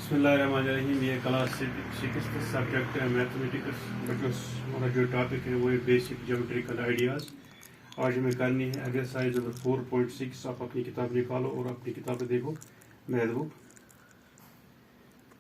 बिस्मिल्लाहिर्रहमानिर्रहीम। ये class 6 subject है मैथमेटिक्स। बच्चों हमारा जो टॉपिक है वो है बेसिक ज्योमेट्रिकल आइडियाज़। आज हमें करनी है एक्सरसाइज नंबर 4.6। आप अपनी किताब निकालो और अपनी किताब देखो math book.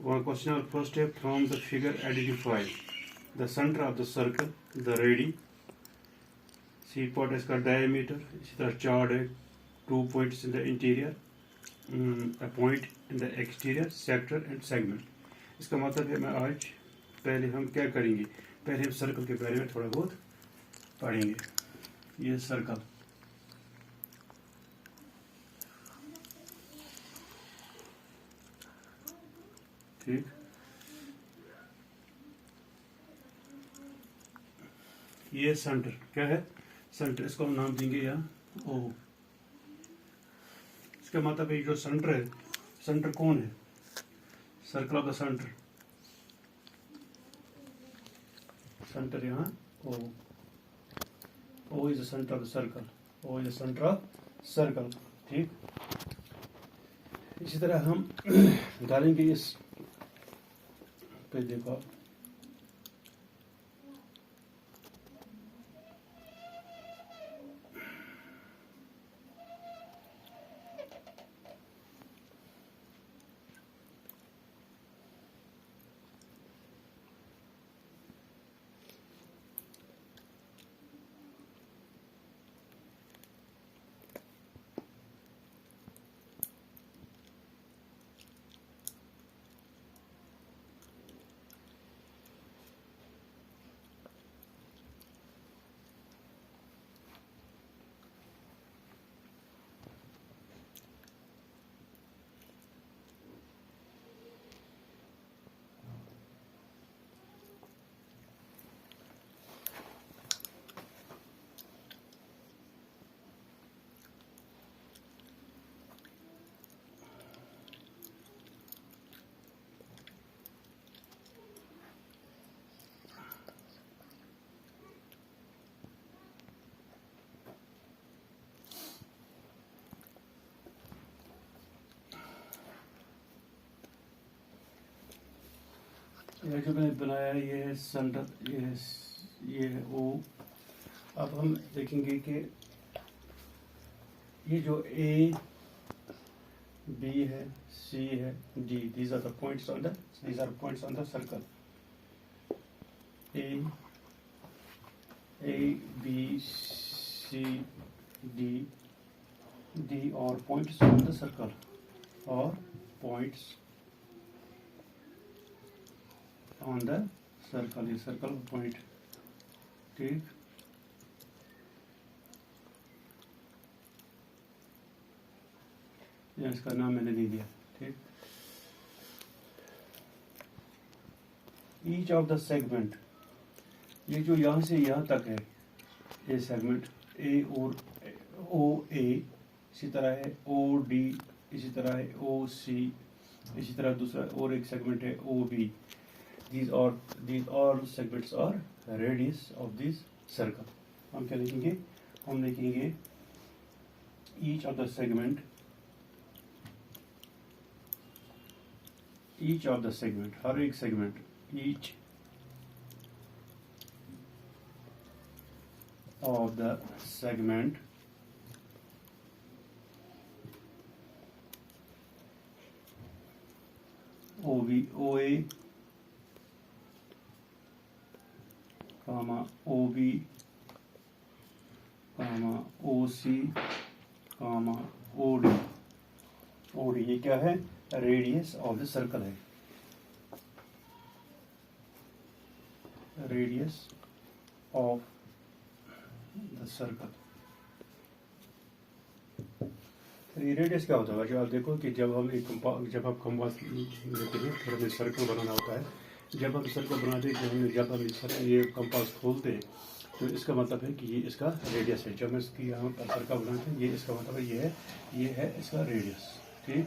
One question first है, from the figure identify the centre of the circle the radii. See पॉट इसका डायमीटर, इसी तरह चार्ट है 2 points in the interior, a point in the exterior sector and segment। इसका मतलब है मैं आज पहले हम क्या करेंगे, पहले हम सर्कल के बारे में थोड़ा बहुत पढ़ेंगे। ये सर्कल, ठीक, ये सेंटर क्या है, सेंटर, इसको हम नाम देंगे यहाँ ओ। इसका मतलब है जो सेंटर है, सेंटर कौन है, circle of the centre, centre यहाँ O, O is the centre of the circle, O is the centre of circle, ठीक। इसी तरह हम डालेंगे इस पे, देखो ये जो मैंने बनाया है ये है सेंटर, ये है ओ। अब हम देखेंगे कि ये जो ए बी है, सी है, D, these are the points on the circle. A B C D, D और पॉइंट्स ऑन द सर्कल, और पॉइंट्स ऑन द सर्कल, ये सर्कल पॉइंट, ठीक। इसका नाम मैंने दे दिया, ठीक। ईच ऑफ द सेगमेंट, ये जो यहाँ से यहाँ तक है ये सेगमेंट ए और ओ ए, इसी तरह है ओ डी, इसी तरह है ओ सी, इसी तरह दूसरा और एक सेगमेंट है O B. These all segments are radius of this circle। हम क्या लिखेंगे, हम लिखेंगे each of the segment, हर एक segment, each of the segment OB, OA, OB, OC, OD। OD ये क्या है, रेडियस ऑफ द सर्कल है, रेडियस ऑफ द सर्कल। ये रेडियस क्या होता है बच्चों, आप देखो कि जब हम कंपास लेते हैं, फिर हमें सर्कल बनाना होता है। जब हम सर्कल बनाते हैं, जब हम ये कंपास खोलते हैं, तो इसका मतलब है कि ये इसका रेडियस है। जब हम इसकी यहाँ पर सर्कल बनाते हैं, ये इसका मतलब है ये है इसका रेडियस, ठीक।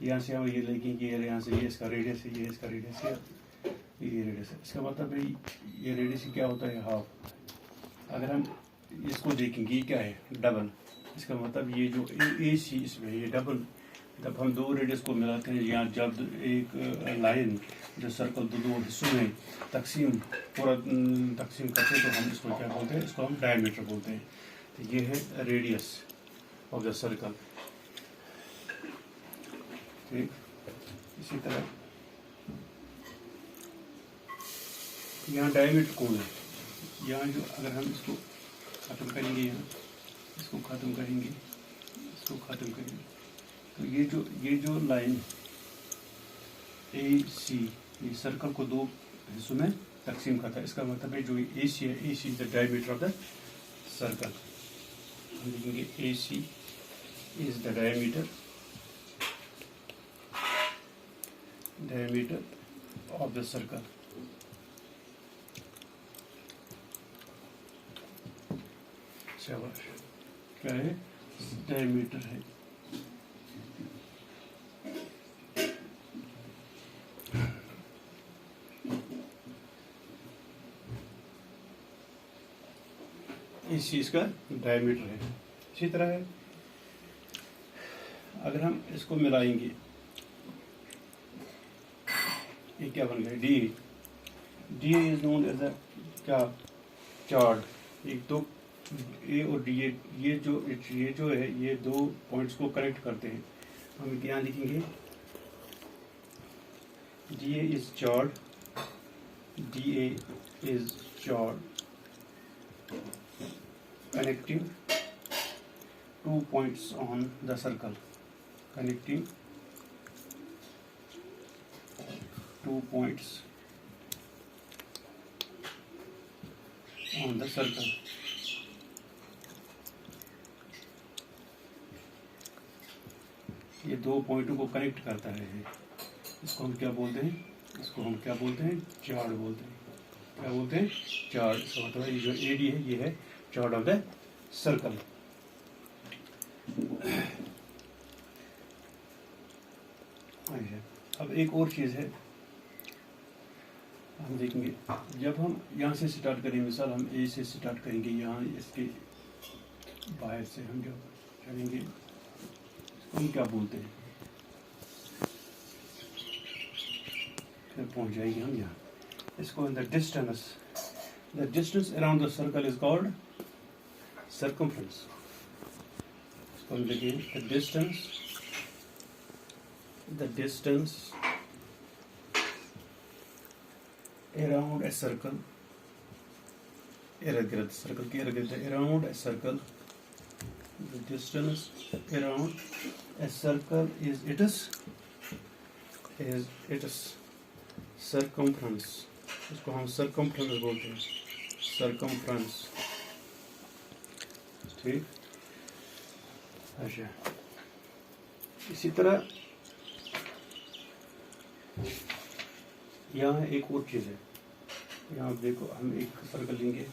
यहाँ से हम ये लिखेंगे, यहाँ से ये इसका रेडियस है, ये इसका रेडियस है, ये रेडियस है। इसका मतलब है ये रेडियस क्या होता है, हाफ। अगर हम इसको देखेंगे, ये क्या है, डबल। इसका मतलब ये जो ए सी इसमें ये डबल जब हम दो रेडियस को मिलाते हैं या जब एक लाइन जो सर्कल दो हिस्सों में पूरा तकसीम करते हैं तो हम इसको क्या बोलते हैं, इसको हम डायमीटर बोलते हैं। तो ये है रेडियस ऑफ द सर्कल। ठीक, इसी तरह यहाँ डायमीटर कौन है, यहाँ जो अगर हम इसको ख़त्म करेंगे, यहाँ इसको ख़त्म करेंगे, इसको ख़त्म करेंगे, तो ये जो लाइन ए सी, ये सर्कल को दो हिस्सों में तकसीम करता है। इसका मतलब है जो ए सी है, A C is the diameter of the circle. हम लिखेंगे A C is the diameter of the circle. क्या है, डायमीटर है। इस चीज का डायमीटर है। इसी तरह है, अगर हम इसको मिलाएंगे, ये क्या बन गया, D is known as a क्या, चार्ट। एक तो ए और डी, ये जो है, ये दो पॉइंट्स को कनेक्ट करते हैं। हम यहाँ लिखेंगे D A is chart, D A is chart connecting two points on the circle, connecting two points on the circle। ये दो पॉइंटों को कनेक्ट करता है। इसको हम क्या बोलते हैं, इसको हम क्या बोलते हैं, चार्ट बोलते हैं। क्या बोलते हैं, चार्ट। इसका मतलब ये जो एडी है, ये है चार्ट ऑफ द सर्कल। अब एक और चीज है, हम देखेंगे, जब हम यहाँ से स्टार्ट करेंगे, मिसाल हम ए से स्टार्ट करेंगे, यहाँ इसके बाहर से हम जो करेंगे, इसको हम क्या बोलते हैं, फिर पहुँच जाएंगे हम यहाँ। इसको the distance around the circle is called circumference। इसको हम देखिए, the distance around a circle, इर्द-गिर्द, सर्कल के इर्द-गिर्द, around a circle, the distance around a circle is its circumference। इसको हम circumference बोलते हैं, circumference। ठीक, अच्छा। इसी तरह यहाँ एक और चीज़ है, यहाँ देखो, हम एक सर्कल लेंगे,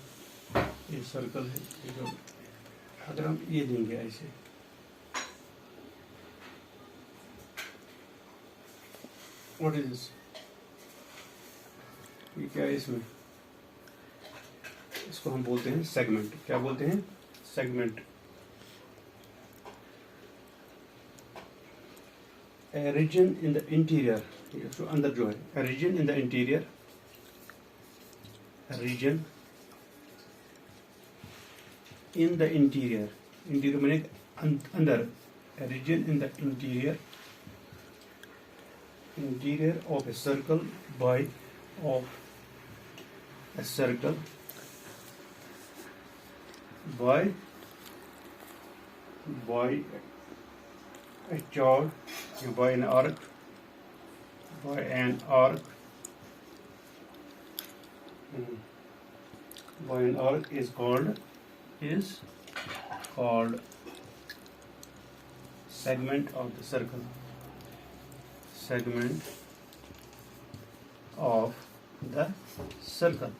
ये सर्कल है, ये जो, अगर हम ये लेंगे ऐसे, व्हाट इज दिस, ये क्या है इसमें, इसको हम बोलते हैं सेगमेंट। क्या बोलते हैं, segment. A region in the interior, जो अंदर जो है, a region in the interior, a region in the interior, interior माने अंदर, a region in the interior of a circle by a chord, by an arc is called segment of the circle, segment of the circle।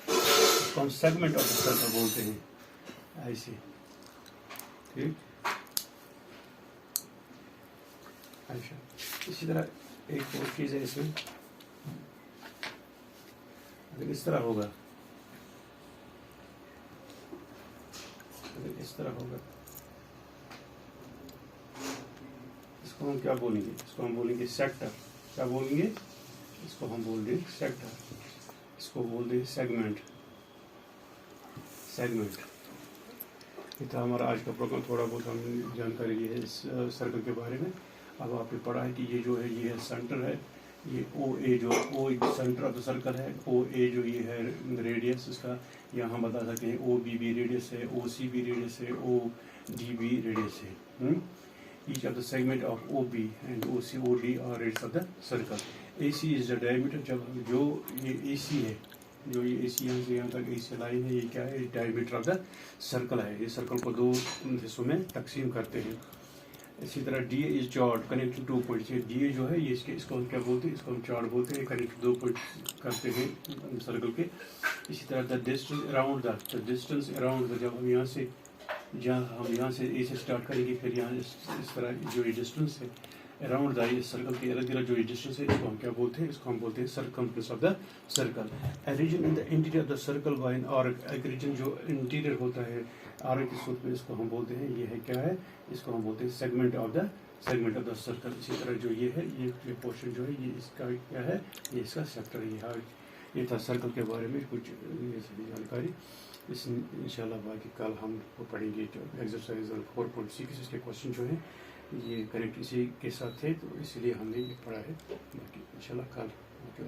इसको हम segment of the circle बोलते हैं, ऐसे। ठीक, अच्छा। इसी तरह एक और चीज़ है इसमें, अगर इस तरह होगा, इसको हम क्या बोलेंगे, इसको हम बोलेंगे सेक्टर। क्या बोलेंगे, इसको हम बोल दें सेक्टर, इसको बोल दें सेगमेंट। सेगमेंट ये था हमारा आज का प्रोग्राम। थोड़ा बहुत हमने जानकारी ली है इस सर्कल के बारे में। अब आपने पढ़ा है कि ये जो है ये है सेंटर है, ये ओ ए जो ओ सेंटर ऑफ द सर्कल है, ओ ए जो ये है रेडियस इसका, यहाँ हम बता सकते हैं ओ बी भी रेडियस है, ओ सी भी रेडियस है, ओ डी भी रेडियस है। Each of the segment of OB and OD are radius of the circle. AC is the diameter। जब जो ये AC है, जो ये AC यहाँ से यहाँ तक AC लाइन है, ये क्या है, डायमीटर ऑफ द सर्कल है। ये सर्कल को दो हिस्सों में तकसीम करते हैं। इसी तरह DA इज चॉर्ड कनेक्टिंग 2 पॉइंट्स। ये DA जो है ये इसको हम क्या बोलते हैं, इसको हम चॉर्ड बोलते हैं, कनेक्ट 2 पॉइंट करते हैं सर्कल के। इसी तरह the distance around the distance around the, जब हम यहाँ से हम यहाँ से ए से स्टार्ट करेंगे, फिर यहाँ इस तरह जो ये डिस्टेंस है अराउंड द सर्कल के इर्द गिर्द जो ये डिस्टेंस है, इसको हम क्या बोलते हैं, इसको हम बोलते हैं circumference of the circle. A region in the interior of the circle by an arc. एक रीजन जो इंटीरियर होता है आर्क के सूत्र में, इसको हम बोलते हैं, ये है क्या है, इसको हम बोलते हैं सेगमेंट ऑफ द सर्कल। इसी तरह जो ये है, ये पोर्शन जो है ये इसका क्या है, ये इसका सेक्टर। ये था सर्कल के बारे में कुछ ये सभी जानकारी। इस इंशाल्लाह बाकी कल हम पढ़ेंगे जो एक्सरसाइज 4.6 इसके क्वेश्चन जो है ये करेक्ट इसी के साथ थे, तो इसलिए हमने ये पढ़ा है। बाकी इंशाल्लाह कल